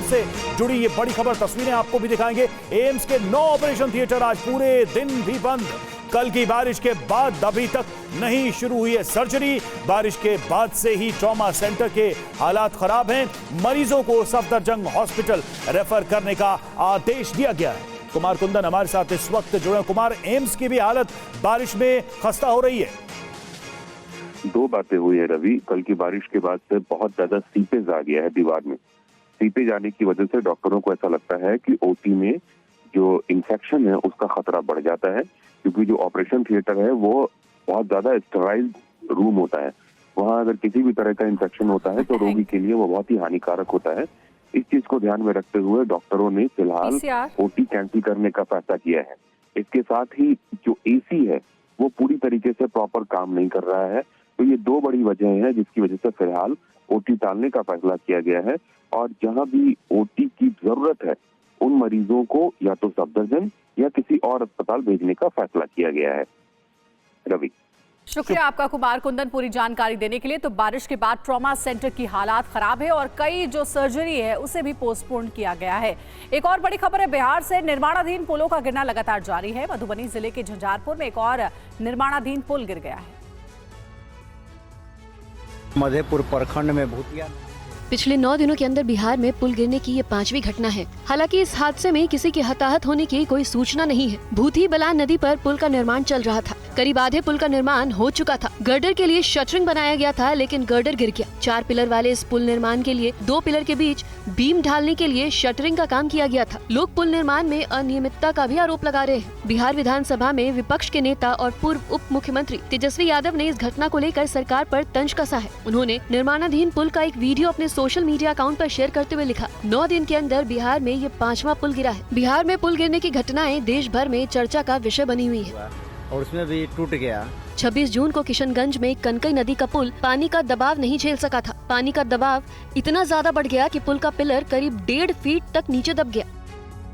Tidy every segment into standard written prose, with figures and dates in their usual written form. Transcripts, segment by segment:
AIIMS से जुड़ी ये बड़ी खबर, तस्वीरें आपको भी दिखाएंगे। एम्स के 9 ऑपरेशन थिएटर आज पूरे दिन भी बंद। कल की बारिश के बाद अभी तक नहीं शुरू हुई है सर्जरी। बारिश के बाद से ही ट्रॉमा सेंटर के हालात खराब हैं। मरीजों को सफदरजंग हॉस्पिटल रेफर करने का आदेश दिया गया है। कुमार कुंदन हमारे साथ इस वक्त जुड़े। कुमार, एम्स की भी हालत बारिश में खस्ता हो रही है। 2 बातें हुई है रवि। कल की बारिश के बाद से बहुत ज्यादा सीपेज आ गया है दीवार में। सीपेज आने की वजह से डॉक्टरों को ऐसा लगता है कि ओटी में जो इंफेक्शन है उसका खतरा बढ़ जाता है, क्योंकि जो ऑपरेशन थिएटर है वो बहुत ज्यादा स्टेराइल रूम होता है। वहां अगर किसी भी तरह का इंफेक्शन होता है तो रोगी के लिए वो बहुत ही हानिकारक होता है। इस चीज को ध्यान में रखते हुए डॉक्टरों ने फिलहाल ओटी कैंसिल करने का फैसला किया है। इसके साथ ही जो एसी है वो पूरी तरीके से प्रॉपर काम नहीं कर रहा है। तो ये 2 बड़ी वजह हैं जिसकी वजह से फिलहाल ओटी टालने का फैसला किया गया है। और जहां भी ओटी की जरूरत है उन मरीजों को या तो सफदरजंग या किसी और अस्पताल भेजने का फैसला किया गया है। रवि, शुक्रिया आपका कुमार कुंदन पूरी जानकारी देने के लिए। तो बारिश के बाद ट्रॉमा सेंटर की हालात खराब है और कई जो सर्जरी है उसे भी पोस्टपोन किया गया है। एक और बड़ी खबर है बिहार से। निर्माणाधीन पुलों का गिरना लगातार जारी है। मधुबनी जिले के झंझारपुर में एक और निर्माणाधीन पुल गिर गया है। मधेपुर प्रखंड में भूतिया पिछले 9 दिनों के अंदर बिहार में पुल गिरने की ये 5वीं घटना है। हालांकि इस हादसे में किसी के हताहत होने की कोई सूचना नहीं है। भूथी बलान नदी पर पुल का निर्माण चल रहा था। करीब आधे पुल का निर्माण हो चुका था। गर्डर के लिए शटरिंग बनाया गया था, लेकिन गर्डर गिर गया। 4 पिलर वाले इस पुल निर्माण के लिए 2 पिलर के बीच बीम ढालने के लिए शटरिंग का काम किया गया था। लोग पुल निर्माण में अनियमितता का भी आरोप लगा रहे हैं। बिहार विधानसभा में विपक्ष के नेता और पूर्व उप मुख्यमंत्री तेजस्वी यादव ने इस घटना को लेकर सरकार पर तंज कसा है। उन्होंने निर्माणाधीन पुल का एक वीडियो अपने सोशल मीडिया अकाउंट पर शेयर करते हुए लिखा, 9 दिन के अंदर बिहार में ये 5वां पुल गिरा है। बिहार में पुल गिरने की घटनाएं देश भर में चर्चा का विषय बनी हुई है और उसमें भी टूट गया। 26 जून को किशनगंज में कनकई नदी का पुल पानी का दबाव नहीं झेल सका था। पानी का दबाव इतना ज्यादा बढ़ गया कि पुल का पिलर करीब 1.5 फीट तक नीचे दब गया।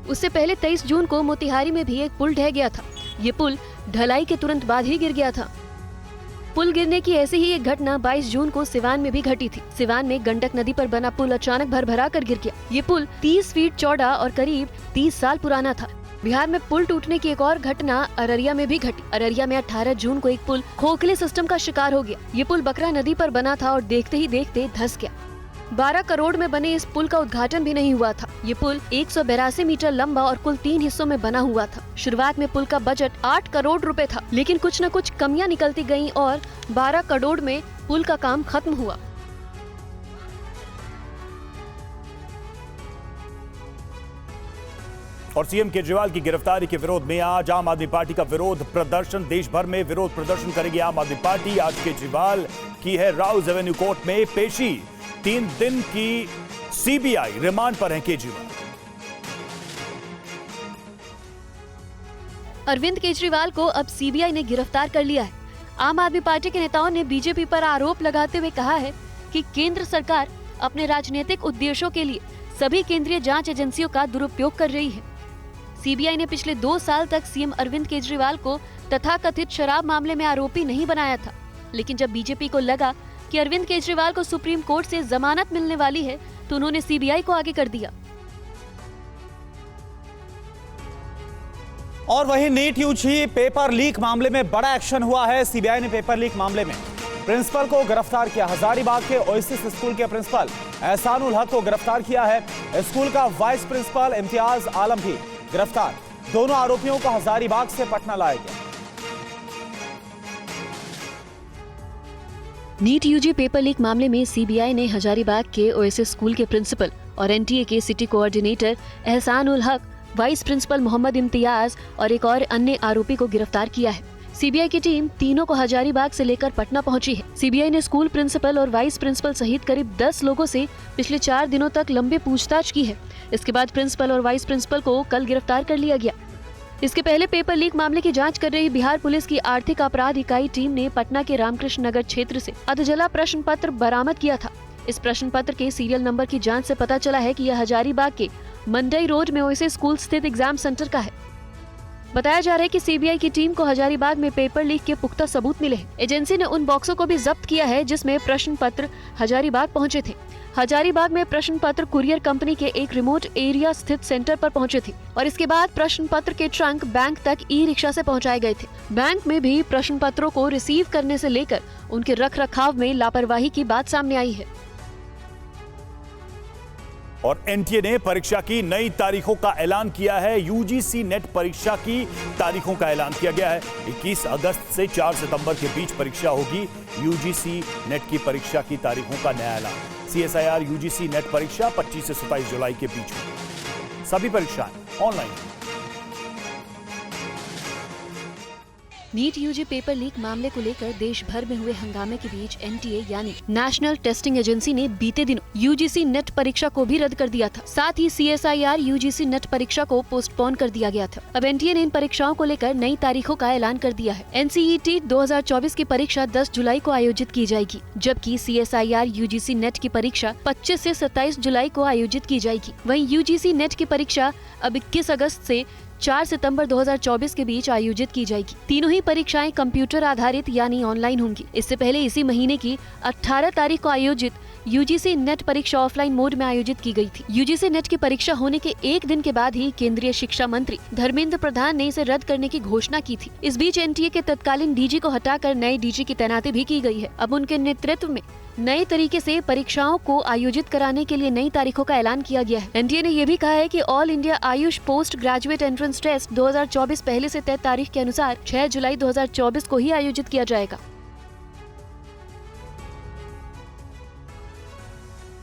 उससे पहले 23 जून को मोतिहारी में भी एक पुल ढह गया था। ये पुल ढलाई के तुरंत बाद ही गिर गया था। पुल गिरने की ऐसी ही एक घटना 22 जून को सिवान में भी घटी थी। सिवान में गंडक नदी पर बना पुल अचानक भरभरा कर गिर गया। ये पुल 30 फीट चौड़ा और करीब 30 साल पुराना था। बिहार में पुल टूटने की एक और घटना अररिया में भी घटी। अररिया में 18 जून को एक पुल खोखले सिस्टम का शिकार हो गया। ये पुल बकरा नदी पर बना था और देखते ही देखते धंस गया। 12 करोड़ में बने इस पुल का उद्घाटन भी नहीं हुआ था। ये पुल 182 मीटर लंबा और कुल 3 हिस्सों में बना हुआ था। शुरुआत में पुल का बजट 8 करोड़ रुपए था, लेकिन कुछ न कुछ कमियां निकलती गईं और 12 करोड़ में पुल का काम खत्म हुआ। और सीएम केजरीवाल की गिरफ्तारी के विरोध में आज आम आदमी पार्टी का विरोध प्रदर्शन। देश भर में विरोध प्रदर्शन करेगी आम आदमी पार्टी। आज केजरीवाल की है राउज एवेन्यू कोर्ट में पेशी। 3 दिन की सीबीआई रिमांड पर है केजरीवाल। अरविंद केजरीवाल को अब सीबीआई ने गिरफ्तार कर लिया है। आम आदमी पार्टी के नेताओं ने बीजेपी पर आरोप लगाते हुए कहा है कि केंद्र सरकार अपने राजनीतिक उद्देश्यों के लिए सभी केंद्रीय जांच एजेंसियों का दुरुपयोग कर रही है। सीबीआई ने पिछले 2 साल तक सीएम अरविंद केजरीवाल को तथाकथित शराब मामले में आरोपी नहीं बनाया था, लेकिन जब बीजेपी को लगा कि अरविंद केजरीवाल को सुप्रीम कोर्ट से जमानत मिलने वाली है तो उन्होंने सीबीआई को आगे कर दिया। और वहीं नीट यूजी पेपर लीक मामले में बड़ा एक्शन हुआ है। सीबीआई ने पेपर लीक मामले में प्रिंसिपल को गिरफ्तार किया। हजारीबाग के ओएसिस स्कूल के प्रिंसिपल एहसानुल हक को गिरफ्तार किया है। स्कूल का वाइस प्रिंसिपल इम्तियाज आलम भी गिरफ्तार। दोनों आरोपियों को हजारीबाग से पटना लाया गया। नीट यूजी पेपर लीक मामले में सीबीआई ने हजारीबाग के ओएसिस स्कूल के प्रिंसिपल और एनटीए के सिटी कोऑर्डिनेटर एहसानुल हक, वाइस प्रिंसिपल मोहम्मद इम्तियाज और एक और अन्य आरोपी को गिरफ्तार किया है। सीबीआई की टीम तीनों को हजारीबाग से लेकर पटना पहुंची है। सीबीआई ने स्कूल प्रिंसिपल और वाइस प्रिंसिपल सहित करीब 10 लोगों से पिछले 4 दिनों तक लंबे पूछताछ की है। इसके बाद प्रिंसिपल और वाइस प्रिंसिपल को कल गिरफ्तार कर लिया गया। इसके पहले पेपर लीक मामले की जांच कर रही बिहार पुलिस की आर्थिक अपराध इकाई टीम ने पटना के रामकृष्ण नगर क्षेत्र से अधजला प्रश्न पत्र बरामद किया था। इस प्रश्न पत्र के सीरियल नंबर की जांच से पता चला है कि यह हजारीबाग के मंडई रोड में ओएसिस स्कूल स्थित एग्जाम सेंटर का है। बताया जा रहा है कि सीबीआई की टीम को हजारीबाग में पेपर लीक के पुख्ता सबूत मिले हैं। एजेंसी ने उन बॉक्सों को भी जब्त किया है जिसमें प्रश्न पत्र हजारीबाग पहुंचे थे। हजारीबाग में प्रश्न पत्र कुरियर कंपनी के एक रिमोट एरिया स्थित सेंटर पर पहुंचे थे और इसके बाद प्रश्न पत्र के ट्रंक बैंक तक ई रिक्शा से पहुंचाए गए थे। बैंक में भी प्रश्न पत्रों को रिसीव करने से लेकर उनके रख रखाव में लापरवाही की बात सामने आई है। और एनटीए ने परीक्षा की नई तारीखों का ऐलान किया है। यूजीसी नेट परीक्षा की तारीखों का ऐलान किया गया है। 21 अगस्त से 4 सितंबर के बीच परीक्षा होगी। यूजीसी नेट की परीक्षा की तारीखों का नया ऐलान। सीएसआईआर यूजीसी नेट परीक्षा 25 से 27 जुलाई के बीच होगी। सभी परीक्षाएं online. NEET UG paper leak मामले को लेकर देश भर में हुए हंगामे के बीच एनटीए यानी नेशनल टेस्टिंग एजेंसी ने बीते दिनों यूजीसी नेट परीक्षा को भी रद्द कर दिया था। साथ ही सीएसआईआर यूजीसी नेट परीक्षा को पोस्टपोन कर दिया गया था। अब एनटीए ने इन परीक्षाओं को लेकर नई तारीखों का ऐलान कर दिया है। एनसीईटी 2024 की परीक्षा 10 जुलाई को आयोजित की जाएगी, जबकि सीएसआईआर यूजीसी नेट की परीक्षा 25 से 27 जुलाई को आयोजित की जाएगी। वहीं यूजीसी नेट की परीक्षा अब 21 अगस्त से 4 सितंबर 2024 के बीच आयोजित की जाएगी। तीनों ही परीक्षाएं कंप्यूटर आधारित यानी ऑनलाइन होंगी। इससे पहले इसी महीने की 18 तारीख को आयोजित यूजीसी नेट परीक्षा ऑफलाइन मोड में आयोजित की गई थी। यूजीसी नेट की परीक्षा होने के एक दिन के बाद ही केंद्रीय शिक्षा मंत्री धर्मेंद्र प्रधान ने इसे रद्द करने की घोषणा की थी। इस बीच एनटीए के तत्कालीन डीजी को हटाकर नए डीजी की तैनाती भी की गई है। अब उनके नेतृत्व में नए तरीके से परीक्षाओं को आयोजित कराने के लिए नई तारीखों का ऐलान किया गया है। एनटीए ने यह भी कहा है कि All India AYUSH Post Graduate Entrance Test 2024 पहले से तय तारीख के अनुसार 6 जुलाई 2024 को ही आयोजित किया जाएगा।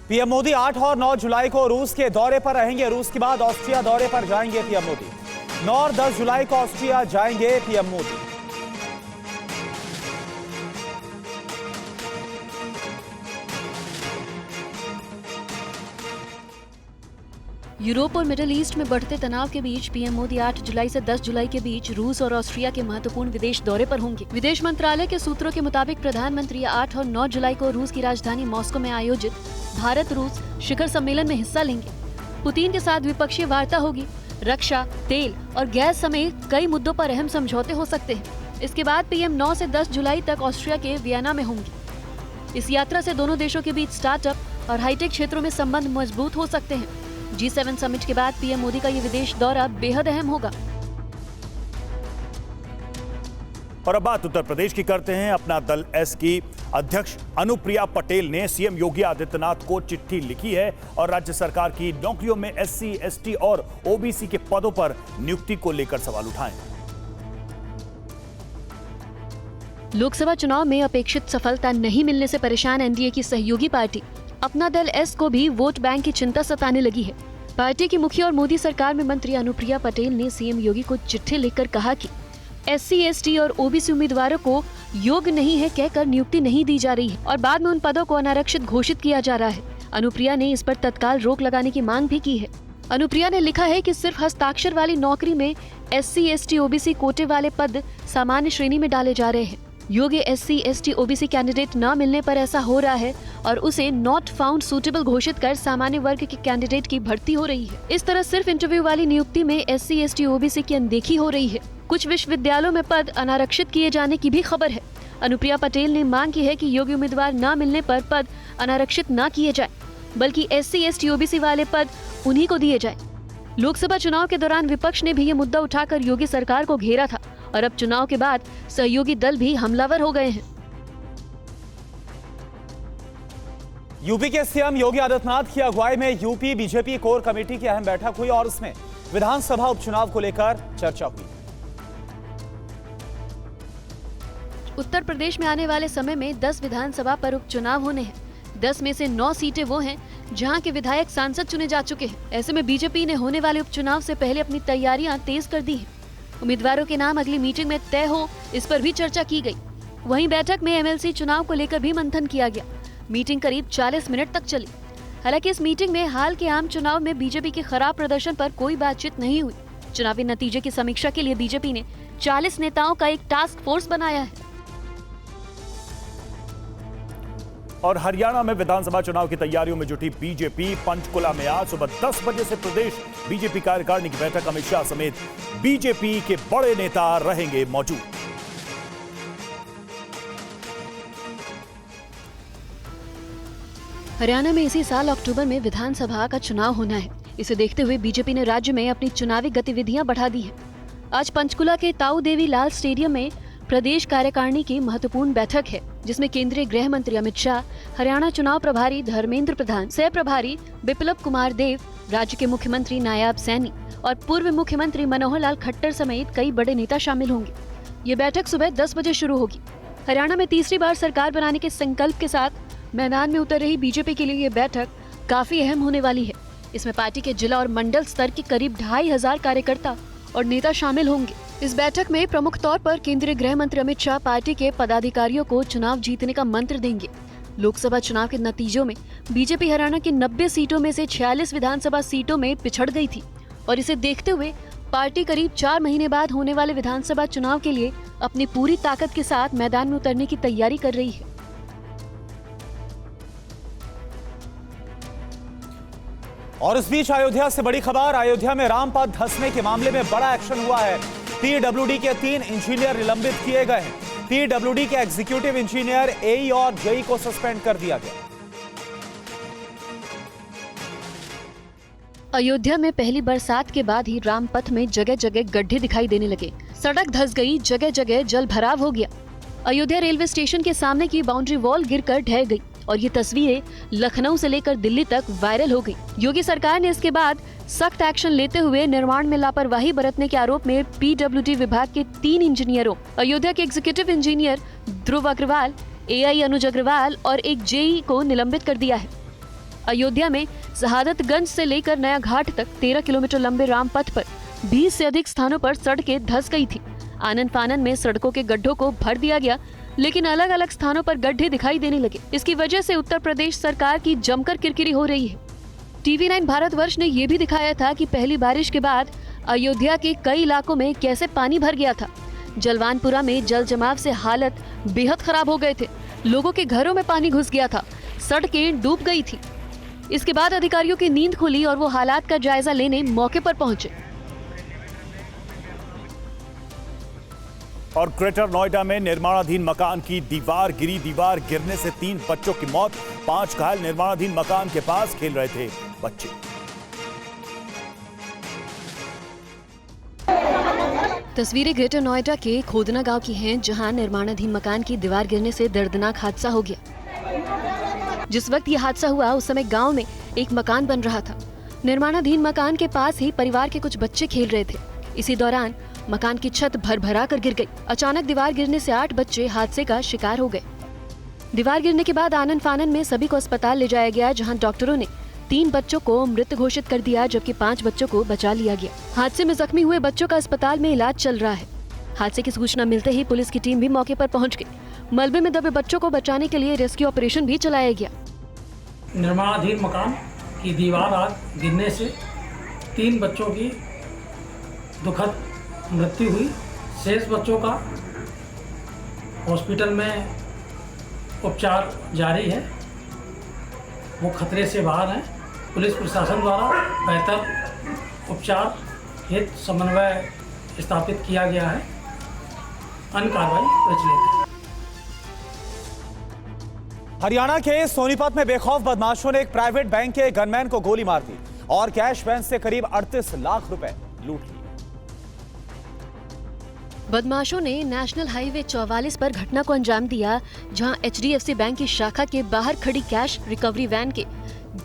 पीएम मोदी 8 और 9 जुलाई को रूस के दौरे पर रहेंगे। रूस के बाद ऑस्ट्रिया दौरे पर जाएंगे पीएम मोदी। 9 और 10 जुलाई को ऑस्ट्रिया जाएंगे पीएम मोदी। यूरोप और मिडिल ईस्ट में बढ़ते तनाव के बीच पीएम मोदी 8 जुलाई से 10 जुलाई के बीच रूस और ऑस्ट्रिया के महत्वपूर्ण विदेश दौरे पर होंगे। विदेश मंत्रालय के सूत्रों के मुताबिक प्रधानमंत्री 8 और 9 जुलाई को रूस की राजधानी मॉस्को में आयोजित भारत रूस शिखर सम्मेलन में हिस्सा लेंगे। पुतिन के साथ द्विपक्षीय वार्ता होगी। रक्षा, तेल और गैस समेत कई मुद्दों पर अहम समझौते हो सकते हैं। इसके बाद पीएम 9 से 10 जुलाई तक ऑस्ट्रिया के वियना में होंगे। इस यात्रा से दोनों देशों के बीच स्टार्टअप और हाईटेक क्षेत्रों में संबंध मजबूत हो सकते हैं। G7 समिट के बाद पीएम मोदी का ये विदेश दौरा बेहद अहम होगा। और अब बात उत्तर प्रदेश की करते हैं। अपना दल एस की अध्यक्ष अनुप्रिया पटेल ने सीएम योगी आदित्यनाथ को चिट्ठी लिखी है और राज्य सरकार की नौकरियों में SC, ST और OBC के पदों पर नियुक्ति को लेकर सवाल उठाए। लोकसभा चुनाव में अपेक्षित सफलता नहीं मिलने से परेशान एनडीए की सहयोगी पार्टी अपना दल एस को भी वोट बैंक की चिंता सताने लगी है। पार्टी की मुखिया और मोदी सरकार में मंत्री अनुप्रिया पटेल ने सीएम योगी को चिट्ठी लिखकर कहा कि SC, ST और OBC उम्मीदवारों को योग्य नहीं है कहकर नियुक्ति नहीं दी जा रही है और बाद में उन पदों को अनारक्षित घोषित किया जा रहा है। अनुप्रिया ने इस पर तत्काल रोक लगाने की मांग भी की है। अनुप्रिया ने लिखा है कि सिर्फ हस्ताक्षर वाली नौकरी में SC, ST, OBC कोटे वाले पद सामान्य श्रेणी में डाले जा रहे हैं। योग्य SC, ST, OBC कैंडिडेट न मिलने पर ऐसा हो रहा है और उसे नॉट फाउंड सूटेबल घोषित कर सामान्य वर्ग के कैंडिडेट की भर्ती हो रही है। इस तरह सिर्फ इंटरव्यू वाली नियुक्ति में SC, ST, OBC की अनदेखी हो रही है। कुछ विश्वविद्यालयों में पद अनारक्षित किए जाने की भी खबर है। अनुप्रिया पटेल ने मांग की है कि योग्य उम्मीदवार न मिलने पर पद अनारक्षित न किए जाए, बल्कि SC, ST, OBC वाले पद उन्हीं को दिए जाए। लोकसभा चुनाव के दौरान विपक्ष ने भी ये मुद्दा उठाकर योगी सरकार को घेरा था और अब चुनाव के बाद सहयोगी दल भी हमलावर हो गए हैं। यूपी के सीएम योगी आदित्यनाथ की अगुवाई में यूपी बीजेपी कोर कमेटी की अहम बैठक हुई और उसमें विधानसभा उपचुनाव को लेकर चर्चा हुई। उत्तर प्रदेश में आने वाले समय में 10 विधानसभा पर उपचुनाव होने हैं। 10 में से 9 सीटें वो हैं जहां के विधायक सांसद चुने जा चुके हैं। ऐसे में बीजेपी ने होने वाले उपचुनाव से पहले अपनी तैयारियां तेज कर दी हैं। उम्मीदवारों के नाम अगली मीटिंग में तय हो, इस पर भी चर्चा की गई। वहीं बैठक में MLC चुनाव को लेकर भी मंथन किया गया। मीटिंग करीब 40 मिनट तक चली। हालांकि इस मीटिंग में हाल के आम चुनाव में बीजेपी के खराब प्रदर्शन पर कोई बातचीत नहीं हुई। चुनावी नतीजे की समीक्षा के लिए बीजेपी ने 40 नेताओं का एक टास्क फोर्स बनाया है। और हरियाणा में विधानसभा चुनाव की तैयारियों में जुटी बीजेपी। पंचकुला में आज सुबह 10 बजे से प्रदेश बीजेपी कार्यकारिणी की बैठक अमित शाह समेत बीजेपी के बड़े नेता रहेंगे मौजूद। हरियाणा में इसी साल अक्टूबर में विधानसभा का चुनाव होना है। इसे देखते हुए बीजेपी ने राज्य में अपनी चुनावी गतिविधियां बढ़ा दी हैं। आज पंचकुला के ताऊ देवी लाल स्टेडियम में प्रदेश कार्यकारिणी की महत्वपूर्ण बैठक है, जिसमें केंद्रीय गृह मंत्री अमित शाह, हरियाणा चुनाव प्रभारी धर्मेंद्र प्रधान, सह प्रभारी बिप्लब कुमार देव, राज्य के मुख्यमंत्री नायाब सैनी और पूर्व मुख्यमंत्री मनोहर लाल खट्टर समेत कई बड़े नेता शामिल होंगे। ये बैठक सुबह 10 बजे शुरू होगी। हरियाणा में तीसरी बार सरकार बनाने के संकल्प के साथ मैदान में उतर रही बीजेपी के लिए ये बैठक काफी अहम होने वाली है। इसमें पार्टी के जिला और मंडल स्तर के करीब 2500 कार्यकर्ता और नेता शामिल होंगे। इस बैठक में प्रमुख तौर पर केंद्रीय गृह मंत्री अमित शाह पार्टी के पदाधिकारियों को चुनाव जीतने का मंत्र देंगे। लोकसभा चुनाव के नतीजों में बीजेपी हरियाणा की 90 सीटों में से 46 विधानसभा सीटों में पिछड़ गई थी और इसे देखते हुए पार्टी करीब 4 महीने बाद होने वाले विधानसभा चुनाव के लिए अपनी पूरी ताकत के साथ मैदान में उतरने की तैयारी कर रही है। और इस बीच अयोध्या से बड़ी खबर। अयोध्या में रामपथ धंसने के मामले में बड़ा एक्शन हुआ है। पीडब्ल्यूडी के 3 इंजीनियर निलंबित किए गए हैं। पीडब्ल्यूडी के एग्जीक्यूटिव इंजीनियर, एई और जेई को सस्पेंड कर दिया गया। अयोध्या में पहली बरसात के बाद ही रामपथ में जगह जगह गड्ढे दिखाई देने लगे। सड़क धंस गई, जगह जगह जल भराव हो गया। अयोध्या रेलवे स्टेशन के सामने की बाउंड्री वॉल गिरकर ढह गई और ये तस्वीरें लखनऊ से लेकर दिल्ली तक वायरल हो गई। योगी सरकार ने इसके बाद सख्त एक्शन लेते हुए निर्माण में लापरवाही बरतने के आरोप में पीडब्ल्यूडी विभाग के 3 इंजीनियरों, अयोध्या के एग्जीक्यूटिव इंजीनियर ध्रुव अग्रवाल, एआई अनुज अग्रवाल और एक जेई को निलंबित कर दिया है। अयोध्या में शहादतगंज से लेकर नया घाट तक 13 किलोमीटर लंबे रामपथ पर 20 से अधिक स्थानों पर सड़कें धंस गई थी। आनन फानन में सड़कों के गड्ढों को भर दिया गया, लेकिन अलग अलग स्थानों पर गड्ढे दिखाई देने लगे। इसकी वजह से उत्तर प्रदेश सरकार की जमकर किरकिरी हो रही है। TV9 भारतवर्ष ने ये भी दिखाया था कि पहली बारिश के बाद अयोध्या के कई इलाकों में कैसे पानी भर गया था। जलवानपुरा में जल जमाव से हालत बेहद खराब हो गए थे। लोगों के घरों में पानी घुस गया था, सड़कें डूब गई थी। इसके बाद अधिकारियों की नींद खुली और वो हालात का जायजा लेने मौके पर पहुंचे। और ग्रेटर नोएडा में निर्माणाधीन मकान की दीवार गिरी। दीवार गिरने से 3 बच्चों की मौत, 5 घायल। निर्माणाधीन मकान के पास खेल रहे थे बच्चे। तस्वीरें ग्रेटर नोएडा के खोदना गांव की हैं, जहां निर्माणाधीन मकान की दीवार गिरने से दर्दनाक हादसा हो गया। जिस वक्त ये हादसा हुआ उस समय गांव में एक मकान बन रहा था। निर्माणाधीन मकान के पास ही परिवार के कुछ बच्चे खेल रहे थे। इसी दौरान मकान की छत भर-भरा कर गिर गई। अचानक दीवार गिरने से 8 बच्चे हादसे का शिकार हो गए। दीवार गिरने के बाद आनन फानन में सभी को अस्पताल ले जाया गया, जहां डॉक्टरों ने 3 बच्चों को मृत घोषित कर दिया, जबकि 5 बच्चों को बचा लिया गया। हादसे में जख्मी हुए बच्चों का अस्पताल में इलाज चल रहा है। हादसे की सूचना मिलते ही पुलिस की टीम भी मौके पर पहुंच गई। मलबे में दबे बच्चों को बचाने के लिए रेस्क्यू ऑपरेशन भी चलाया गया। निर्माणाधीन मकान की दीवार आज गिरने से 3 बच्चों की दुखद मृत्यु हुई। शेष बच्चों का हॉस्पिटल में उपचार जारी है, वो खतरे से बाहर हैं। पुलिस प्रशासन द्वारा बेहतर उपचार हेतु समन्वय स्थापित किया गया है। अन्य कार्रवाई प्रचलित है। हरियाणा के सोनीपत में बेखौफ बदमाशों ने एक प्राइवेट बैंक के गनमैन को गोली मार दी और कैश वैन से करीब 38 लाख रुपए लूट लिए। बदमाशों ने नेशनल हाईवे 44 पर घटना को अंजाम दिया, जहां HDFC बैंक की शाखा के बाहर खड़ी कैश रिकवरी वैन के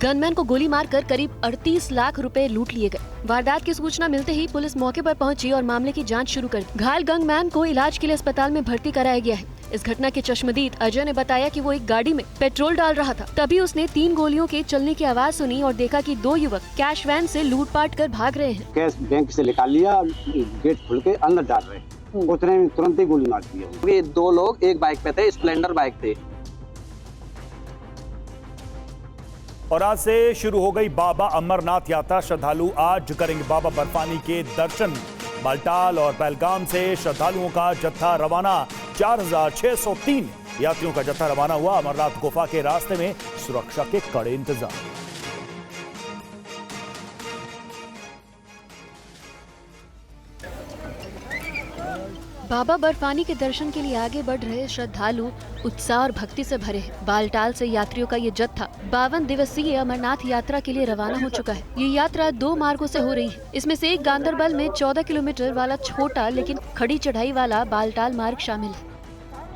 गनमैन को गोली मारकर करीब 38 लाख रुपए लूट लिए गए। वारदात की सूचना मिलते ही पुलिस मौके पर पहुंची और मामले की जांच शुरू कर दी। घायल गनमैन को इलाज के लिए अस्पताल में भर्ती कराया गया है। इस घटना के चश्मदीद अजय ने बताया कि वो एक गाड़ी में पेट्रोल डाल रहा था। तभी उसने 3 गोलियों के चलने की आवाज सुनी और देखा कि 2 युवक कैश वैन से लूटपाट कर भाग रहे हैं। कैश बैंक से निकाल लिया, गेट खोल के अंदर डाल रहे, उतने में तुरंत ही गोली मार दी। ये 2 लोग एक बाइक पे थे, स्प्लेंडर बाइक थे। और आज से शुरू हो गई बाबा अमरनाथ यात्रा। श्रद्धालु आज करेंगे बाबा बर्फानी के दर्शन। बालटाल और पहलगाम से श्रद्धालुओं का जत्था रवाना। 4603 यात्रियों का जत्था रवाना हुआ। अमरनाथ गुफा के रास्ते में सुरक्षा के कड़े इंतजाम। बाबा बर्फानी के दर्शन के लिए आगे बढ़ रहे श्रद्धालु उत्साह और भक्ति से भरे हैं। बालटाल से यात्रियों का ये जत्था 52 दिवसीय अमरनाथ यात्रा के लिए रवाना हो चुका है। ये यात्रा 2 मार्गों से हो रही है। इसमें से एक गांदरबल में 14 किलोमीटर वाला छोटा लेकिन खड़ी चढ़ाई वाला बालटाल मार्ग शामिल है।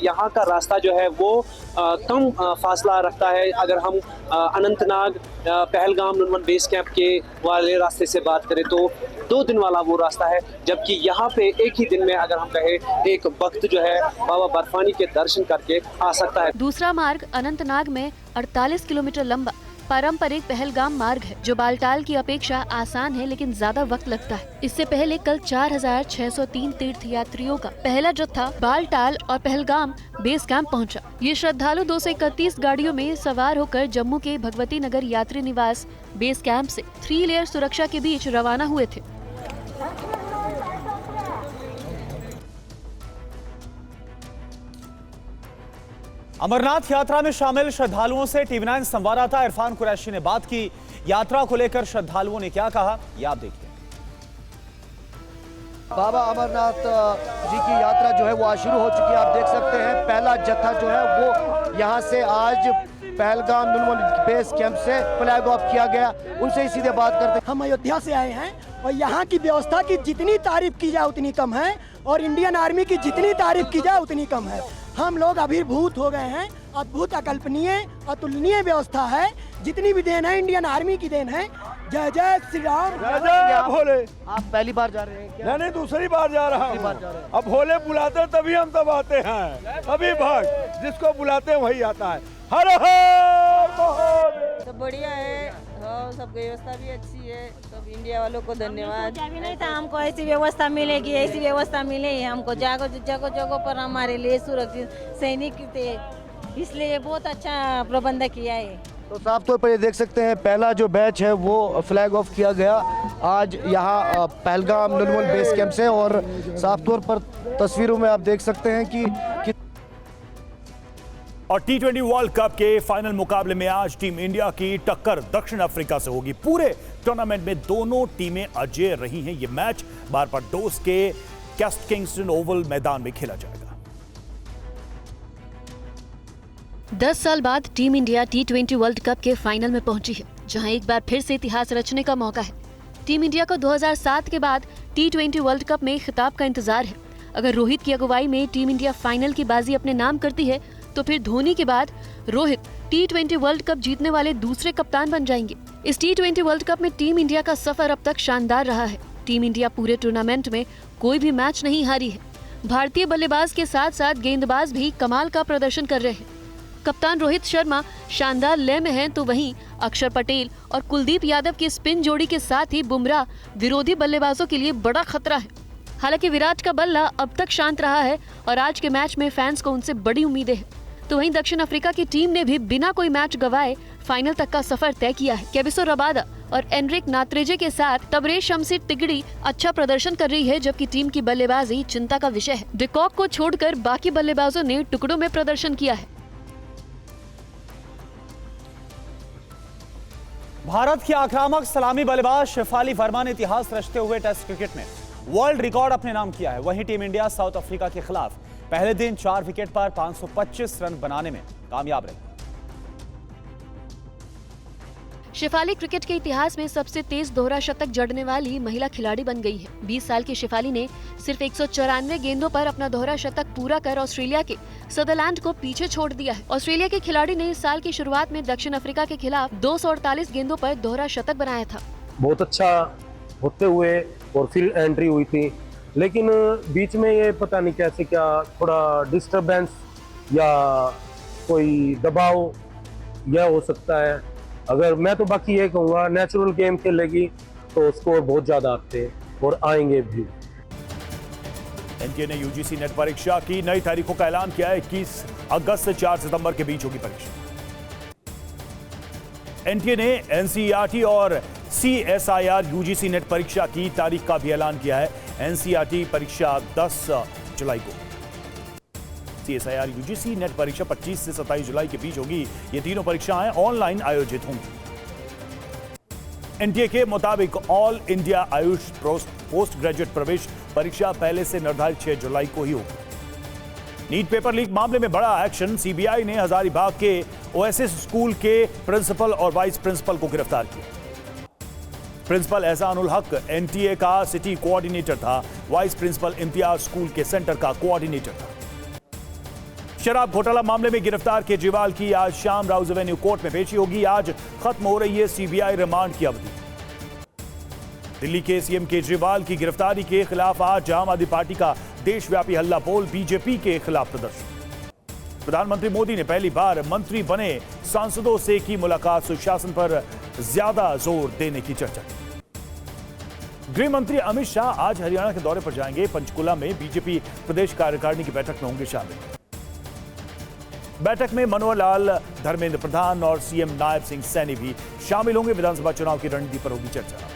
यहाँ का रास्ता जो है वो कम फासला रखता है। अगर हम अनंतनाग पहलगाम नुनवन बेस कैंप के वाले रास्ते से बात करें तो 2 दिन वाला वो रास्ता है, जबकि यहाँ पे एक ही दिन में अगर हम कहें एक भक्त जो है बाबा बर्फानी के दर्शन करके आ सकता है। दूसरा मार्ग अनंतनाग में 48 किलोमीटर लंबा पारंपरिक पहलगाम मार्ग है, जो बालटाल की अपेक्षा आसान है लेकिन ज्यादा वक्त लगता है। इससे पहले कल 4603 तीर्थ यात्रियों का पहला जत्था बालटाल और पहलगाम बेस कैंप पहुंचा। ये श्रद्धालु 231 गाड़ियों में सवार होकर जम्मू के भगवती नगर यात्री निवास बेस कैंप से 3 लेयर सुरक्षा के बीच रवाना हुए थे। अमरनाथ यात्रा में शामिल श्रद्धालुओं से टीवी9 संवाददाता इरफान कुरैशी ने बात की। यात्रा को लेकर श्रद्धालुओं ने क्या कहा, ये आप देखिए। बाबा अमरनाथ जी की यात्रा जो है वो आज शुरू हो चुकी है। आप देख सकते हैं पहला जत्था जो है वो यहाँ से आज पहलगाम नुनवन बेस कैंप से फ्लैग ऑफ किया गया। उनसे ही सीधे बात करते हैं। हम अयोध्या से आए हैं और यहाँ की व्यवस्था की जितनी तारीफ की जाए उतनी कम है, और इंडियन आर्मी की जितनी तारीफ की जाए उतनी कम है। हम लोग अभिभूत हो गए हैं। अद्भुत, अकल्पनीय, अतुलनीय व्यवस्था है। जितनी भी देन है इंडियन आर्मी की देन है। जय जय श्री राम। जय जय भोले। आप पहली बार जा रहे हैं क्या? नहीं, दूसरी बार जा रहा हूँ। अब भोले बुलाते तभी हम तब आते हैं। अभी भक्त जिसको बुलाते हैं वही आता है। हर हर महादेव। सब बढ़िया है, सब व्यवस्था भी अच्छी है। सब इंडिया वालों को धन्यवाद। भी नहीं था हमको ऐसी व्यवस्था मिलेगी, ऐसी व्यवस्था मिले हमको। जगह पर हमारे लिए सुरक्षित सैनिक थे, इसलिए बहुत अच्छा प्रबंध किया है। तो साफ तौर पर ये देख सकते हैं पहला जो बैच है वो फ्लैग ऑफ किया गया आज यहाँ पहलगाम नुनवन बेस कैंप से। और साफ तौर पर तस्वीरों में आप देख सकते हैं कि और T20 वर्ल्ड कप के फाइनल मुकाबले में आज टीम इंडिया की टक्कर दक्षिण अफ्रीका से होगी। पूरे टूर्नामेंट में दोनों टीमें अजेय रही हैं। यह मैच बारबाडोस के कैस्ट किंगस्टन ओवल मैदान में खेला जाएगा। 10 साल बाद team India T20 world cup के फाइनल में पहुंची है, जहां एक बार फिर से इतिहास रचने का मौका है। टीम इंडिया को 2007 के बाद T20 वर्ल्ड कप में खिताब का इंतजार है। अगर रोहित की अगुवाई में टीम इंडिया फाइनल की बाजी अपने नाम करती है तो फिर धोनी के बाद रोहित T20 वर्ल्ड कप जीतने वाले दूसरे कप्तान बन जाएंगे। इस T20 वर्ल्ड कप में टीम इंडिया का सफर अब तक शानदार रहा है। टीम इंडिया पूरे टूर्नामेंट में कोई भी मैच नहीं हारी है। भारतीय बल्लेबाज के साथ साथ गेंदबाज भी कमाल का प्रदर्शन कर रहे हैं। कप्तान रोहित शर्मा शानदार लय में हैं, तो वहीं अक्षर पटेल और कुलदीप यादव की स्पिन जोड़ी के साथ ही बुमराह विरोधी बल्लेबाजों के लिए बड़ा खतरा है। हालांकि विराट का बल्ला अब तक शांत रहा है और आज के मैच में फैंस को उनसे बड़ी उम्मीदें हैं। तो वहीं दक्षिण अफ्रीका की टीम ने भी बिना कोई मैच गवाए फाइनल तक का सफर तय किया है। केविसो रबादा और एनरिक नात्रेजे के साथ तबरेज शमसी तिगड़ी अच्छा प्रदर्शन कर रही है, जबकि टीम की बल्लेबाजी चिंता का विषय है। डिकॉक को छोड़कर बाकी बल्लेबाजों ने टुकड़ों में प्रदर्शन किया है। भारत की आक्रामक सलामी बल्लेबाज शेफाली वर्मा ने इतिहास रचते हुए टेस्ट क्रिकेट में वर्ल्ड रिकॉर्ड अपने नाम किया है। वहीं टीम इंडिया साउथ अफ्रीका के खिलाफ पहले दिन 4 विकेट पर 525 रन बनाने में कामयाब रही। शेफाली क्रिकेट के इतिहास में सबसे तेज दोहरा शतक जड़ने वाली महिला खिलाड़ी बन गई है। 20 साल की शेफाली ने सिर्फ 194 गेंदों पर अपना दोहरा शतक पूरा कर ऑस्ट्रेलिया के सदरलैंड को पीछे छोड़ दिया है। ऑस्ट्रेलिया के खिलाड़ी ने इस साल की शुरुआत में दक्षिण अफ्रीका के खिलाफ 248 गेंदों पर दोहरा शतक बनाया था। बहुत अच्छा होते हुए और फिर एंट्री हुई थी, लेकिन बीच में ये पता नहीं कैसे क्या थोड़ा डिस्टरबेंस या कोई दबाव यह हो सकता है। अगर मैं तो बाकी ये कहूँगा नेचुरल गेम खेलेगी तो स्कोर बहुत ज्यादा आते हैं और आएंगे भी। एनटीए ने यूजीसी नेट परीक्षा की नई तारीखों का ऐलान किया है। 21 अगस्त से 4 सितंबर के बीच होगी परीक्षा। एनटीए ने एनसीईआरटी और सीएसआईआर यूजीसी नेट परीक्षा की तारीख का भी ऐलान किया है। एनसीईआरटी परीक्षा 10 जुलाई को, सीएसआईआर यूजीसी नेट परीक्षा 25 से 27 जुलाई के बीच होगी। ये तीनों परीक्षाएं ऑनलाइन आयोजित होंगी। एनटीए के मुताबिक all India AYUSH Post graduate प्रवेश परीक्षा पहले से निर्धारित 6 जुलाई को ही होगी। नीट पेपर लीक मामले में बड़ा एक्शन। सीबीआई ने हजारीबाग के ओएसिस स्कूल के प्रिंसिपल और वाइस प्रिंसिपल को गिरफ्तार किया। प्रिंसिपल एहसानुल हक एनटीए का सिटी कोऑर्डिनेटर था, वाइस प्रिंसिपल इम्तियाज स्कूल के सेंटर का कोऑर्डिनेटर था। शराब घोटाला मामले में गिरफ्तार केजरीवाल की आज शाम राउज एवेन्यू कोर्ट में पेशी होगी। आज खत्म हो रही है सीबीआई रिमांड की अवधि। दिल्ली के सीएम केजरीवाल की गिरफ्तारी के खिलाफ आज आम आदमी पार्टी का देशव्यापी हल्ला बोल, बीजेपी के खिलाफ प्रदर्शन। प्रधानमंत्री मोदी ने पहली बार मंत्री बने सांसदों से की मुलाकात, सुशासन पर ज्यादा जोर देने की चर्चा। गृह मंत्री अमित शाह आज हरियाणा के दौरे पर जाएंगे। पंचकुला में बीजेपी प्रदेश कार्यकारिणी की बैठक में होंगे शामिल। बैठक में मनोहर लाल, धर्मेंद्र प्रधान और सीएम नायब सिंह सैनी भी शामिल होंगे। विधानसभा चुनाव की रणनीति पर होगी चर्चा।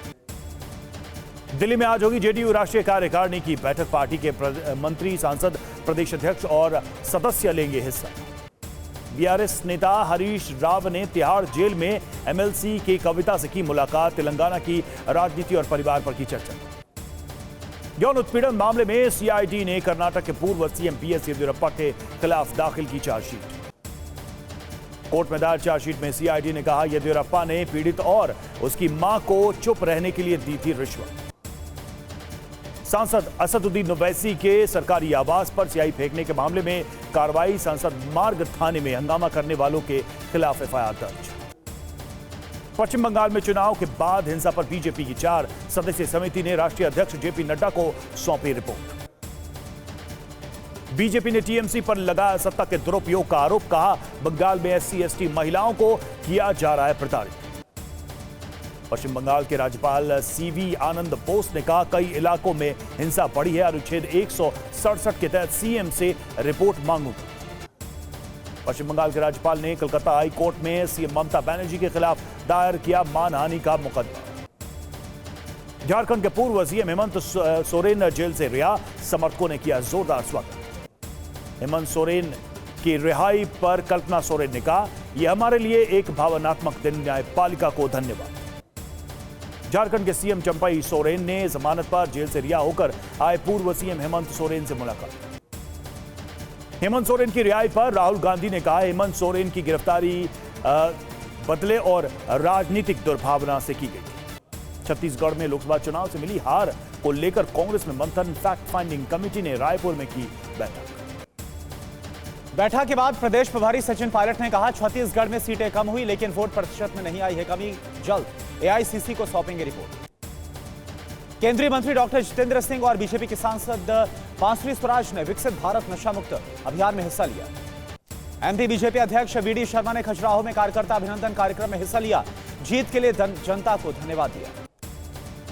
दिल्ली में आज होगी जेडीयू राष्ट्रीय कार्यकारिणी की बैठक। पार्टी के मंत्री, सांसद, प्रदेश अध्यक्ष और सदस्य लेंगे हिस्सा। बीआरएस नेता हरीश राव ने तिहाड़ जेल में एमएलसी की कविता से की मुलाकात। तेलंगाना की राजनीति और परिवार पर की चर्चा। यौन उत्पीड़न मामले में सीआईडी ने कर्नाटक के पूर्व सीएम बीएस येदियुरप्पा के खिलाफ दाखिल की चार्जशीट। कोर्ट में दायर चार्जशीट में सीआईडी ने कहा येदियुरप्पा ने पीड़ित और उसकी मां को चुप रहने के लिए दी थी रिश्वत। सांसद असदुद्दीन ओवैसी के सरकारी आवास पर स्याही फेंकने के मामले में कार्रवाई। सांसद मार्ग थाने में हंगामा करने वालों के खिलाफ एफआईआर दर्ज। पश्चिम बंगाल में चुनाव के बाद हिंसा पर बीजेपी की 4 सदस्यीय समिति ने राष्ट्रीय अध्यक्ष जेपी नड्डा को सौंपी रिपोर्ट। बीजेपी ने टीएमसी पर लगाया सत्ता के दुरुपयोग का आरोप, कहा बंगाल में SC/ST महिलाओं को किया जा रहा है प्रताड़ित। पश्चिम बंगाल के राज्यपाल सीवी आनंद बोस ने कहा कई इलाकों में हिंसा बढ़ी है, अनुच्छेद 167 के तहत सीएम से रिपोर्ट मांगूंगा। पश्चिम बंगाल के राज्यपाल ने कलकत्ता हाई कोर्ट में सीएम ममता बनर्जी के खिलाफ दायर किया मानहानि का मुकदमा। झारखंड के पूर्व सीएम हेमंत सोरेन जेल से रिहा, समर्थकों ने किया जोरदार स्वागत। हेमंत सोरेन की रिहाई पर कल्पना सोरेन ने कहा यह हमारे लिए एक भावनात्मक दिन, न्यायपालिका को धन्यवाद। झारखंड के सीएम चंपई सोरेन ने जमानत पर जेल से रिहा होकर आए पूर्व सीएम हेमंत सोरेन से मुलाकात। हेमंत सोरेन की रिहाई पर राहुल गांधी ने कहा हेमंत सोरेन की गिरफ्तारी बदले और राजनीतिक दुर्भावना से की गई। छत्तीसगढ़ में लोकसभा चुनाव से मिली हार को लेकर कांग्रेस में मंथन। फैक्ट फाइंडिंग कमेटी ने रायपुर में की बैठक के बाद प्रदेश प्रभारी सचिन पायलट ने कहा छत्तीसगढ़ में सीटें कम हुई लेकिन वोट प्रतिशत में नहीं आई है कमी, जल्द एआईसीसी को सौंपेंगे रिपोर्ट। केंद्रीय मंत्री डॉक्टर जितेंद्र सिंह और बीजेपी के सांसद बांसुरी स्वराज ने विकसित भारत नशा मुक्त अभियान में हिस्सा लिया। एमपी बीजेपी अध्यक्ष वीडी शर्मा ने खजुराहो में कार्यकर्ता अभिनंदन कार्यक्रम में हिस्सा लिया। जीत के लिए जनता को धन्यवाद दिया।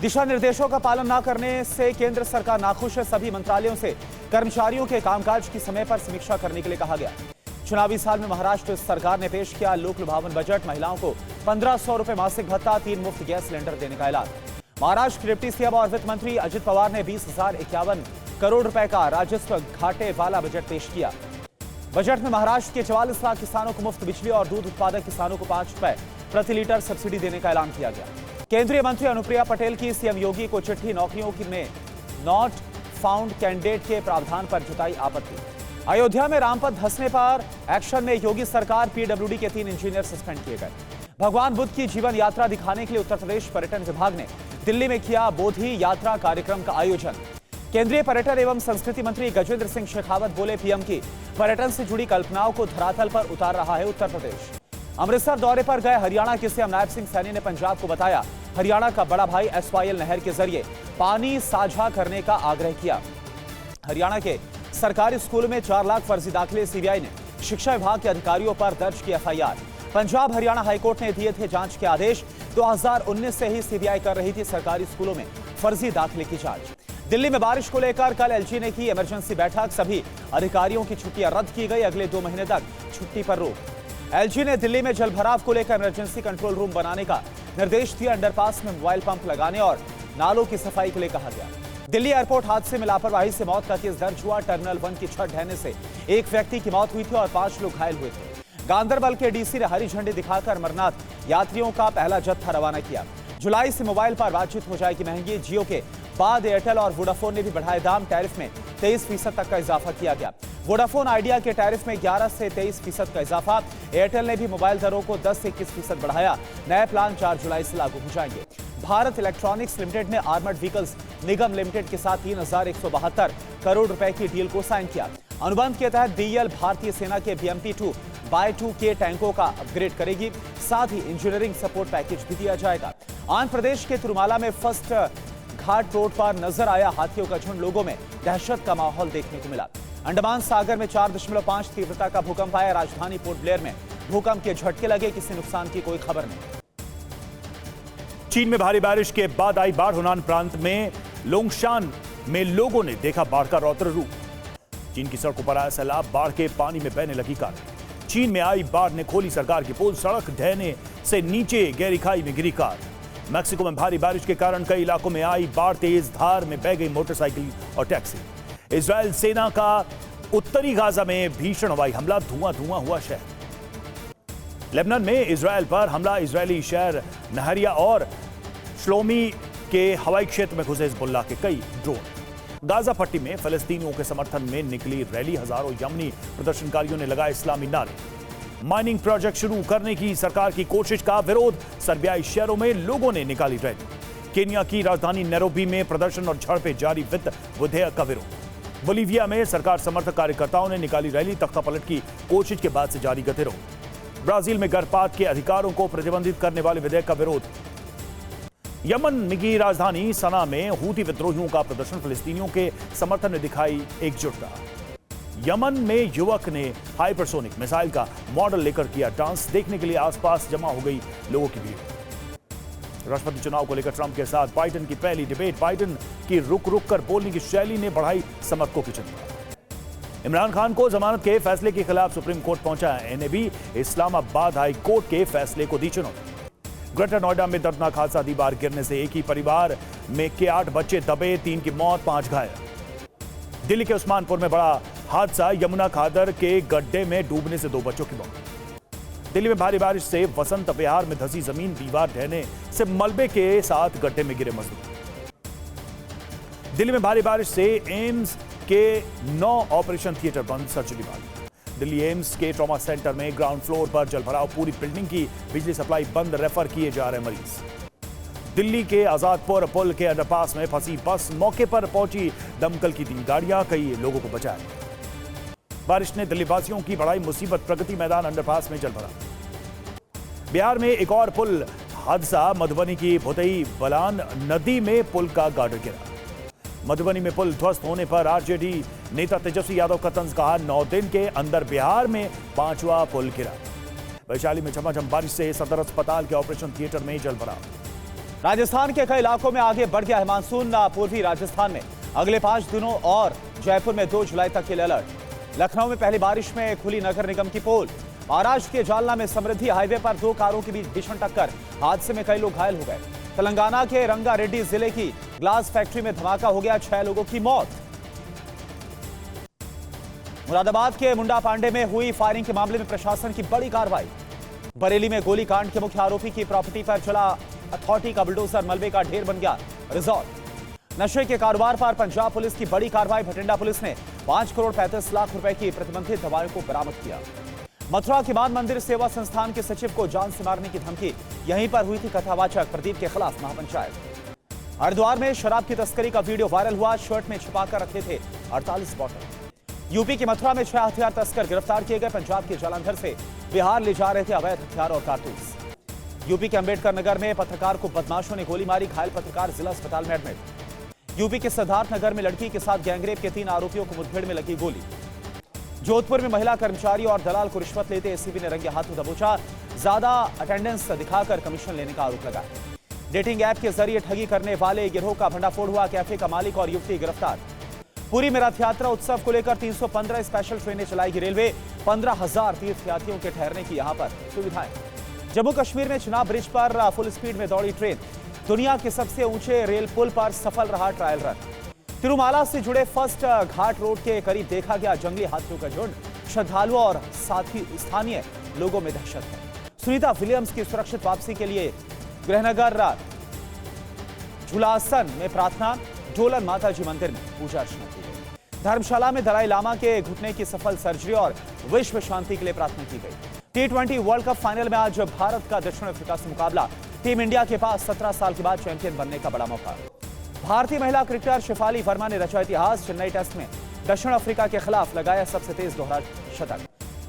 दिशा निर्देशों का पालन न करने से केंद्र सरकार नाखुश है, सभी मंत्रालयों से कर्मचारियों के कामकाज की समय पर समीक्षा करने के लिए कहा गया। चुनावी साल में महाराष्ट्र सरकार ने पेश किया लोक लुभावन बजट, महिलाओं को 1500 रुपए मासिक भत्ता, 3 मुफ्त गैस सिलेंडर देने का ऐलान। महाराष्ट्र के डिप्टी सीएम और वित्त मंत्री अजित पवार ने 20,051 करोड़ रुपए का राजस्व घाटे वाला बजट पेश किया। बजट में महाराष्ट्र के 44 लाख किसानों को मुफ्त बिजली और दूध उत्पादक किसानों को 5 रुपए प्रति लीटर सब्सिडी देने का ऐलान किया गया। केंद्रीय मंत्री अनुप्रिया पटेल की सीएम योगी को चिट्ठी, नौकरियों में नॉट फाउंड कैंडिडेट के प्रावधान पर जताई आपत्ति। अयोध्या में रामपथ धंसने पर एक्शन में योगी सरकार, पीडब्ल्यूडी के 3 इंजीनियर सस्पेंड किए गए। भगवान बुद्ध की जीवन यात्रा दिखाने के लिए उत्तर प्रदेश पर्यटन विभाग ने दिल्ली में किया बोधि यात्रा कार्यक्रम का आयोजन। केंद्रीय पर्यटन एवं संस्कृति मंत्री गजेंद्र सिंह शेखावत बोले पीएम की पर्यटन से जुड़ी कल्पनाओं को धरातल पर उतार रहा है उत्तर प्रदेश। अमृतसर दौरे पर गए हरियाणा के सीएम नायब सिंह सैनी ने पंजाब को बताया हरियाणा का बड़ा भाई SYL नहर के जरिए पानी साझा करने का आग्रह किया। हरियाणा के सरकारी स्कूलों में 4 लाख फर्जी दाखिले, सीबीआई ने शिक्षा विभाग के अधिकारियों पर दर्ज की एफआईआर। पंजाब हरियाणा हाईकोर्ट ने दिए थे जांच के आदेश। 2019 से ही सीबीआई कर रही थी सरकारी स्कूलों में फर्जी दाखिले की जांच। दिल्ली में बारिश को लेकर कल एलजी ने की इमरजेंसी बैठक, सभी अधिकारियों की छुट्टियां रद्द की गई, अगले 2 महीने तक छुट्टी पर रोक। एलजी ने दिल्ली में जलभराव को लेकर इमरजेंसी कंट्रोल रूम बनाने का निर्देश दिया। अंडरपास में मोबाइल पंप लगाने और नालों की सफाई के लिए कहा गया। दिल्ली एयरपोर्ट हादसे में लापरवाही से मौत का केस दर्ज हुआ। टर्मिनल 1 की छत ढहने से एक व्यक्ति की मौत हुई थी और 5 लोग घायल हुए थे। गांदरबल के डीसी ने हरी झंडी दिखाकर अमरनाथ यात्रियों का पहला जत्था रवाना किया। जुलाई से मोबाइल पर बातचीत हो जाएगी महंगी। जियो के बाद एयरटेल और वोडाफोन ने भी बढ़ाए दाम। टैरिफ में 23% तक का इजाफा किया गया। वोडाफोन आइडिया के टैरिफ में 11 से 23% का इजाफा। एयरटेल ने भी मोबाइल दरों को 10 से 21% बढ़ाया। नए प्लान 4 जुलाई से लागू हो जाएंगे। भारत इलेक्ट्रॉनिक्स लिमिटेड ने आर्मर्ड व्हीकल्स निगम लिमिटेड के साथ 3,172 करोड़ रुपए की डील को साइन किया। अनुबंध के तहत बीएल भारतीय सेना के BMP-2 बाय-2 के टैंकों का अपग्रेड करेगी। साथ ही इंजीनियरिंग सपोर्ट पैकेज भी दिया जाएगा। आंध्र प्रदेश के तिरुमाला में फर्स्ट घाट रोड पर नजर आया हाथियों का झुंड। लोगों में दहशत का माहौल देखने को मिला। अंडमान सागर में 4.5 तीव्रता का भूकंप आया। राजधानी पोर्ट ब्लेयर में भूकंप के झटके लगे। किसी नुकसान की कोई खबर नहीं। चीन में भारी बारिश के बाद आई बाढ़। हुनान प्रांत में लोंगशान में लोगों ने देखा बाढ़ का रौद्र रूप। चीन की सड़कों पर आया सैलाब, बाढ़ के पानी में बहने लगी कार। चीन में आई बाढ़ ने खोली सरकार की पोल। सड़क ढहने से नीचे गहरी खाई में गिरी कार। मैक्सिको में भारी बारिश के कारण कई इलाकों में आई बाढ़। तेज धार में बह गई मोटरसाइकिल और टैक्सी। इजरायल सेना का उत्तरी गाजा में भीषण हवाई हमला। धुआं धुआं हुआ शहर। लेबनान में इजरायल पर हमला। इजरायली शहर नहरिया और श्लोमी के हवाई क्षेत्र में घुसे हिजबुल्लाह के कई ड्रोन। गाजा पट्टी में फलस्तीनियों के समर्थन में निकली रैली। हजारों यमनी प्रदर्शनकारियों ने लगाए इस्लामी नारे। माइनिंग प्रोजेक्ट शुरू करने की सरकार की कोशिश का विरोध। सर्बियाई शहरों में लोगों ने निकाली रैली। केन्या की राजधानी नैरोबी में प्रदर्शन और झड़पें जारी। वित्त विधेयक का विरोध। बोलीविया में सरकार समर्थक कार्यकर्ताओं ने निकाली रैली। तख्ता पलट की कोशिश के बाद से जारी गतिरोध। ब्राजील में गर्भपात के अधिकारों को प्रतिबंधित करने वाले विधेयक का विरोध। यमन की राजधानी सना में हूती विद्रोहियों का प्रदर्शन। फिलिस्तीनियों के समर्थन में दिखाई एकजुटता। यमन में युवक ने हाइपरसोनिक मिसाइल का मॉडल लेकर किया डांस। देखने के लिए आसपास जमा हो गई लोगों की भीड़। राष्ट्रपति चुनाव को लेकर ट्रंप के साथ बाइडेन की पहली डिबेट। बाइडेन की रुक रुक कर बोलने की शैली ने बढ़ाई समर्थकों की चिंता। इमरान खान को जमानत के फैसले के खिलाफ सुप्रीम कोर्ट पहुंचा है। एनएबी इस्लामाबाद हाई कोर्ट के फैसले को दी चुनौती। ग्रेटर नोएडा में दर्दनाक हादसा। दीवार गिरने से एक ही परिवार में के 8 बच्चे दबे। 3 की मौत, 5 घायल। दिल्ली के उस्मानपुर में बड़ा हादसा। यमुना खादर के गड्ढे में डूबने से 2 बच्चों की मौत। दिल्ली में भारी बारिश से वसंत विहार में धंसी जमीन। दीवार ढहने से मलबे के साथ गड्ढे में गिरे मजदूर। दिल्ली में भारी बारिश से एम्स के 9 ऑपरेशन थिएटर बंद। सर्जरी बंद। दिल्ली एम्स के ट्रॉमा सेंटर में ग्राउंड फ्लोर पर जलभराव। पूरी बिल्डिंग की बिजली सप्लाई बंद। रेफर किए जा रहे मरीज। दिल्ली के आजादपुर पुल के अंडरपास में फंसी बस। मौके पर पहुंची दमकल की 3 गाड़ियां। कई लोगों को बचाया। बारिश ने दिल्ली वासियों की बढ़ाई मुसीबत। प्रगति मैदान अंडरपास में जलभरा। बिहार में एक और पुल हादसा। मधुबनी की भोतई बलान नदी में पुल का गार्डर गिरा। मधुबनी में पुल ध्वस्त होने पर आरजेडी नेता तेजस्वी यादव का तंज कहा। 9 दिन के अंदर बिहार में 5वां पुल गिरा। वैशाली में झमाझम बारिश से सदर अस्पताल के ऑपरेशन थिएटर में जलभरा। राजस्थान के कई इलाकों में आगे बढ़ गया है मानसून। पूर्वी राजस्थान में अगले 5 दिनों और जयपुर में 2 जुलाई तक के लिए अलर्ट। लखनऊ में पहली बारिश में खुली नगर निगम की पोल। महाराष्ट्र के जालना में समृद्धि हाईवे पर 2 कारों के बीच भीषण टक्कर। हादसे में कई लोग घायल हो गए। तेलंगाना के रंगारेड्डी जिले की ग्लास फैक्ट्री में धमाका हो गया। 6 लोगों की मौत। मुरादाबाद के मुंडा पांडे में हुई फायरिंग के मामले में प्रशासन की बड़ी कार्रवाई। बरेली में गोलीकांड के मुख्य आरोपी की प्रॉपर्टी पर चला अथॉरिटी का बुलडोजर। मलबे का ढेर बन गया रिजॉर्ट। नशे के कारोबार पर पंजाब पुलिस की बड़ी कार्रवाई। भटिंडा पुलिस ने 5 करोड़ 35 लाख रुपए की प्रतिबंधित दवाओं को बरामद किया। मथुरा के बाद मंदिर सेवा संस्थान के सचिव को जान से मारने की धमकी। यहीं पर हुई थी कथावाचक। प्रदीप के खिलाफ महापंचायत। हरिद्वार में शराब की तस्करी का वीडियो वायरल हुआ। शर्ट में छिपाकर रखे थे 48 बॉटल। यूपी के मथुरा में 6 हथियार तस्कर गिरफ्तार किए गए। पंजाब के जालंधर से बिहार ले जा रहे थे अवैध हथियार और कारतूस। यूपी के अंबेडकर नगर में पत्रकार को बदमाशों ने गोली मारी। घायल पत्रकार जिला अस्पताल में एडमिट। यूपी के सिद्धार्थ नगर में लड़की के साथ गैंगरेप के 3 आरोपियों को मुठभेड़ में लगी गोली। जोधपुर में महिला कर्मचारी और दलाल को रिश्वत लेते एसीबी ने रंगे हाथों दबोचा। ज्यादा अटेंडेंस दिखाकर कमीशन लेने का आरोप लगा। डेटिंग ऐप के जरिए ठगी करने वाले गिरोह का भंडाफोड़ हुआ। कैफे का मालिक और युवती गिरफ्तार। पूरी में रथ यात्रा उत्सव को लेकर 315 स्पेशल ट्रेनें चलाएगी रेलवे। 15,000 तीर्थयात्रियों के ठहरने की यहां पर सुविधाएं। जम्मू कश्मीर में चिनाब ब्रिज पर फुल स्पीड में दौड़ी ट्रेन। दुनिया के सबसे ऊंचे रेल पुल पर सफल रहा ट्रायल रन। तिरुमाला से जुड़े फर्स्ट घाट रोड के करीब देखा गया जंगली हाथियों का झुंड। श्रद्धालुओं और साथी स्थानीय लोगों में दहशत है। सुनीता विलियम्स की सुरक्षित वापसी के लिए गृहनगर झुलासन में प्रार्थना। ढोलन माताजी मंदिर में पूजा अर्चना की गई। धर्मशाला में दलाई लामा के घुटने की सफल सर्जरी और विश्व शांति के लिए प्रार्थना की गई। T20 वर्ल्ड कप फाइनल में आज भारत का दक्षिण अफ्रीका से मुकाबला। टीम इंडिया के पास 17 साल के बाद चैंपियन बनने का बड़ा मौका। भारतीय महिला क्रिकेटर शेफाली वर्मा ने रचा इतिहास। चेन्नई टेस्ट में दक्षिण अफ्रीका के खिलाफ लगाया सबसे तेज दोहरा शतक।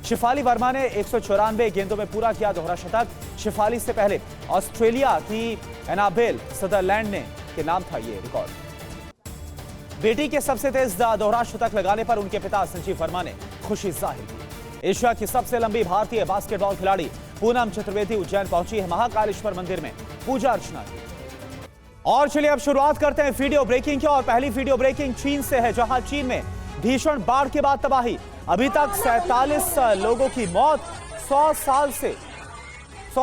शेफाली वर्मा ने 194 गेंदों में पूरा किया दोहरा शतक। शेफाली से पहले ऑस्ट्रेलिया की एनाबेल सदरलैंड के नाम था ये रिकॉर्ड। बेटी के सबसे तेज दोहरा शतक लगाने पर उनके पिता संजीव वर्मा ने खुशी जाहिर की। एशिया की सबसे लंबी भारतीय बास्केटबॉल खिलाड़ी पूनम चतुर्वेदी उज्जैन पहुंची है। महाकालेश्वर मंदिर में पूजा अर्चना की। और चलिए अब शुरुआत करते हैं वीडियो ब्रेकिंग की। और पहली वीडियो ब्रेकिंग चीन से है, जहां चीन में भीषण बाढ़ के बाद तबाही। अभी तक 47 लोगों की मौत। 100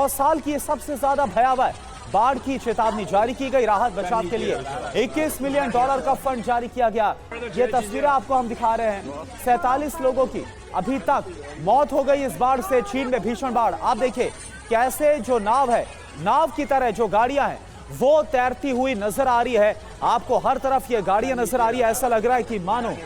साल की सबसे ज्यादा भयावह बाढ़ की चेतावनी जारी की गई। राहत बचाव के लिए $21 मिलियन का फंड जारी किया गया। ये तस्वीरें आपको हम दिखा रहे हैं। 47 लोगों की अभी तक मौत हो गई इस बाढ़ से। चीन में भीषण बाढ़। आप देखिए कैसे जो नाव है, नाव की तरह जो गाड़ियां हैं वो तैरती हुई नजर आ रही है। आपको हर तरफ ये गाड़ियां नजर आ रही है। ऐसा लग रहा है कि मानो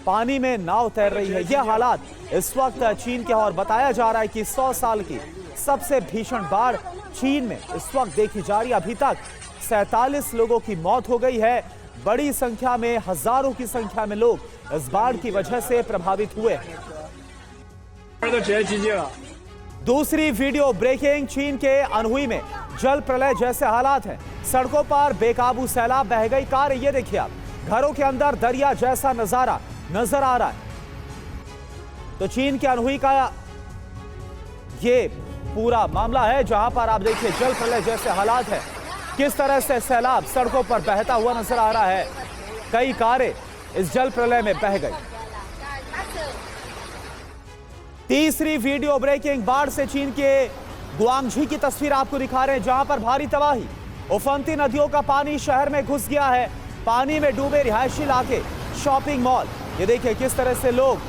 पानी में नाव तैर रही है। यह हालात इस वक्त चीन के, और बताया जा रहा है कि 100 साल की सबसे भीषण बाढ़ चीन में इस वक्त देखी जा रही है। अभी तक 47 लोगों की मौत हो गई है। बड़ी संख्या में, हजारों की संख्या में लोग इस बाढ़ की वजह से प्रभावित हुए। दूसरी वीडियो ब्रेकिंग। चीन के अनहुई में जल प्रलय जैसे हालात हैं। सड़कों पर बेकाबू सैलाब, बह गई कार। ये देखिए आप, घरों के अंदर दरिया जैसा नजारा नजर आ रहा है। तो चीन के अनहुई का ये पूरा मामला है, जहां पर आप देखिए जल प्रलय जैसे हालात है। किस तरह से सैलाब सड़कों पर बहता हुआ नजर आ रहा है। कई कारें इस जल प्रलय में बह गई। तीसरी वीडियो ब्रेकिंग। बाढ़ से चीन के गुआंगझी की तस्वीर आपको दिखा रहे हैं, जहां पर भारी तबाही। उफनती नदियों का पानी शहर में घुस गया है। पानी में डूबे रिहायशी इलाके, शॉपिंग मॉल। ये देखिए किस तरह से लोग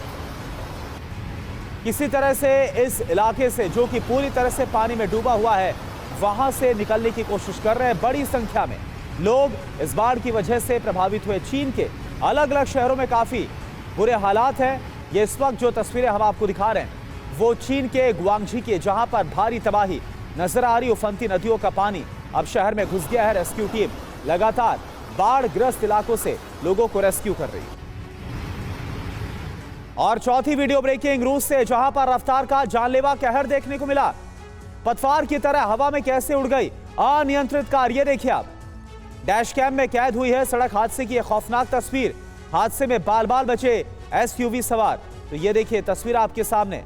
किसी तरह से इस इलाके से, जो कि पूरी तरह से पानी में डूबा हुआ है, वहां से निकलने की कोशिश कर रहे हैं। बड़ी संख्या में लोग इस बाढ़ की वजह से प्रभावित हुए। चीन के अलग अलग शहरों में काफी बुरे हालात हैं। ये इस वक्त जो तस्वीरें हम आपको दिखा रहे हैं वो चीन के गुआंगझी की, जहां पर भारी तबाही नजर आ रही। उफनती नदियों का पानी अब शहर में घुस गया है। रेस्क्यू टीम लगातार बाढ़ ग्रस्त इलाकों से लोगों को रेस्क्यू कर रही है। और चौथी वीडियो ब्रेकिंग रूस से, जहां पर रफ्तार का जानलेवा कहर देखने को मिला। पतवार की तरह हवा में कैसे उड़ गई अनियंत्रित कार। ये देखिए आप, डैश कैम में कैद हुई है सड़क हादसे की खौफनाक तस्वीर। हादसे में बाल बाल बचे एसयूवी सवार। तो ये देखिए तस्वीर आपके सामने,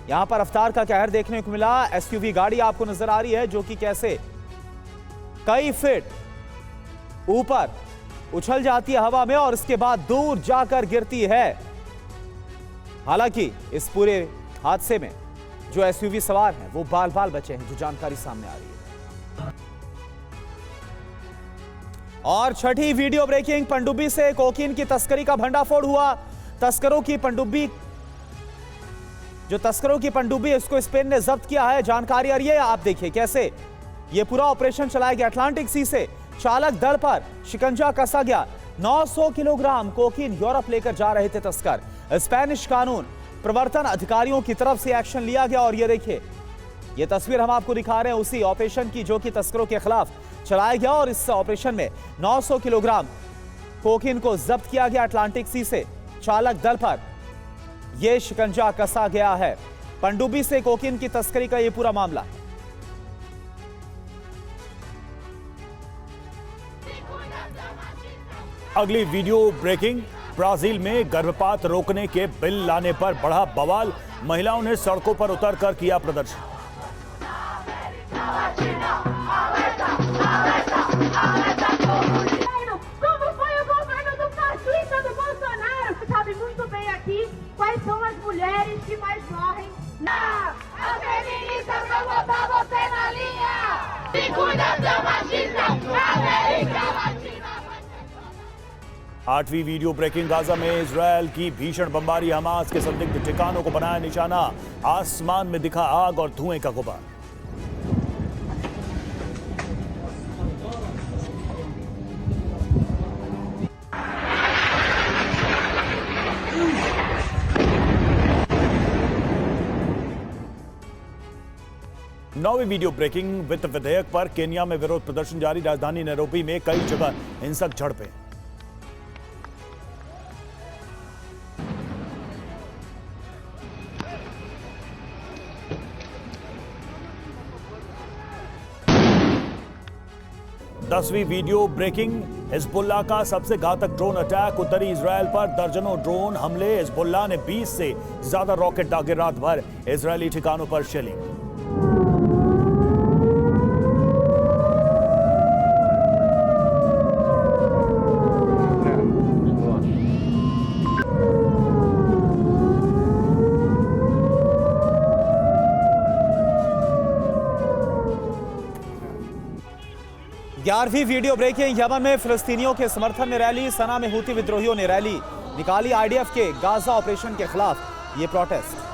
यहां पर रफ्तार का कहर देखने को मिला। एसयूवी गाड़ी आपको नजर आ रही है, जो कि कैसे कई फीट ऊपर उछल जाती है हवा में और इसके बाद दूर जाकर गिरती है। हालांकि इस पूरे हादसे में जो एसयूवी सवार हैं वो बाल बाल बचे हैं, जो जानकारी सामने आ रही है। और छठी वीडियो ब्रेकिंग। पनडुब्बी से कोकीन की तस्करी का भंडाफोड़ हुआ। तस्करों की पनडुब्बी इसको स्पेन ने जब्त किया है। जानकारी आ रही है, आप देखिए कैसे ये पूरा ऑपरेशन चलाया गया। अटलांटिक सी से चालक दल पर शिकंजा कसा गया। 900 किलोग्राम कोकीन यूरोप लेकर जा रहे थे तस्कर। स्पेनिश कानून प्रवर्तन अधिकारियों की तरफ से एक्शन लिया गया। और ये देखिए, ये तस्वीर हम आपको दिखा रहे हैं उसी ऑपरेशन की, जो कि तस्करों के खिलाफ चलाया गया। और इस ऑपरेशन में 900 किलोग्राम कोकीन को जब्त किया गया। अटलांटिक सी से चालक दल पर यह शिकंजा कसा गया है। पनडुब्बी से कोकीन की तस्करी का यह पूरा मामला। अगली वीडियो ब्रेकिंग। ब्राजील में गर्भपात रोकने के बिल लाने पर बढ़ा बवाल। महिलाओं ने सड़कों पर उतरकर किया प्रदर्शन। आठवीं वीडियो ब्रेकिंग। गाजा में इजरायल की भीषण बमबारी। हमास के संदिग्ध ठिकानों को बनाया निशाना। आसमान में दिखा आग और धुएं का गुबार। 9वीं वीडियो ब्रेकिंग वित्त विधेयक पर केन्या में विरोध प्रदर्शन जारी। राजधानी नैरोबी में कई जगह हिंसक झड़पें। दसवीं वीडियो ब्रेकिंग हिजबुल्लाह का सबसे घातक ड्रोन अटैक। उत्तरी इजराइल पर दर्जनों ड्रोन हमले। हिजबुल्लाह ने 20 से ज्यादा रॉकेट दागे। रात भर इजरायली ठिकानों पर शेलिंग। ग्यारहवीं वीडियो ब्रेकिंग यमन में फिलिस्तीनियों के समर्थन में रैली। सना में हूती विद्रोहियों ने रैली निकाली। आईडीएफ के गाजा ऑपरेशन के खिलाफ ये प्रोटेस्ट।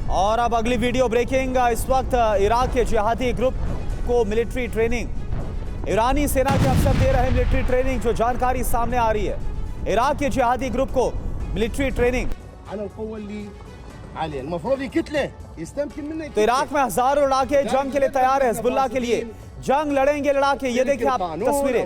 और अब अगली वीडियो ब्रेकिंग। इस वक्त इराक के जिहादी ग्रुप को मिलिट्री ट्रेनिंग। ईरानी सेना के अफसर दे रहे मिलिट्री ट्रेनिंग। जो जानकारी सामने आ रही है, इराक के जिहादी ग्रुप को मिलिट्री ट्रेनिंग। तो इराक में हजारों लड़ाके जंग के लिए तैयार है। हिजबुल्लाह के लिए जंग लड़ेंगे लड़ाके। ये देखिए आप तस्वीरें।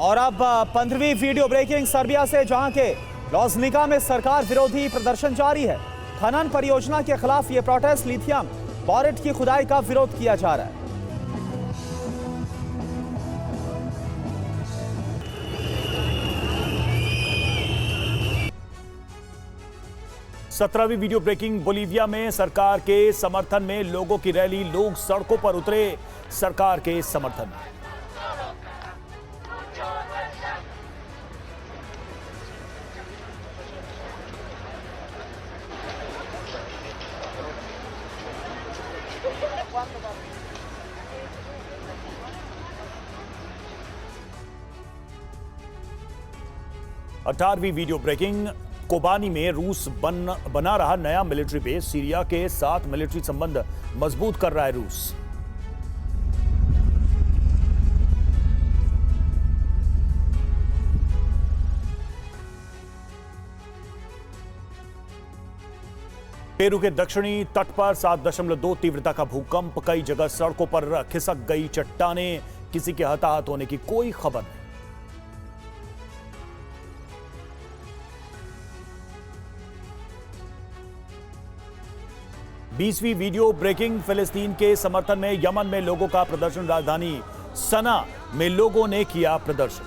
और अब 15वीं वीडियो ब्रेकिंग सर्बिया से, जहां के लॉज़निका में सरकार विरोधी प्रदर्शन जारी है। खनन परियोजना के खिलाफ ये प्रोटेस्ट। लिथियम बोरेट की खुदाई का विरोध किया जा रहा है। 17वीं वीडियो ब्रेकिंग बोलीविया में सरकार के समर्थन में लोगों की रैली। लोग सड़कों पर उतरे सरकार के समर्थन में। अठारहवीं वीडियो ब्रेकिंग कोबानी में रूस बना रहा नया मिलिट्री बेस। सीरिया के साथ मिलिट्री संबंध मजबूत कर रहा है रूस। पेरू के दक्षिणी तट पर 7.2 तीव्रता का भूकंप। कई जगह सड़कों पर खिसक गई चट्टानें। किसी के हताहत होने की कोई खबर नहीं। 20वीं वीडियो ब्रेकिंग फिलिस्तीन के समर्थन में यमन में लोगों का प्रदर्शन। राजधानी सना में लोगों ने किया प्रदर्शन।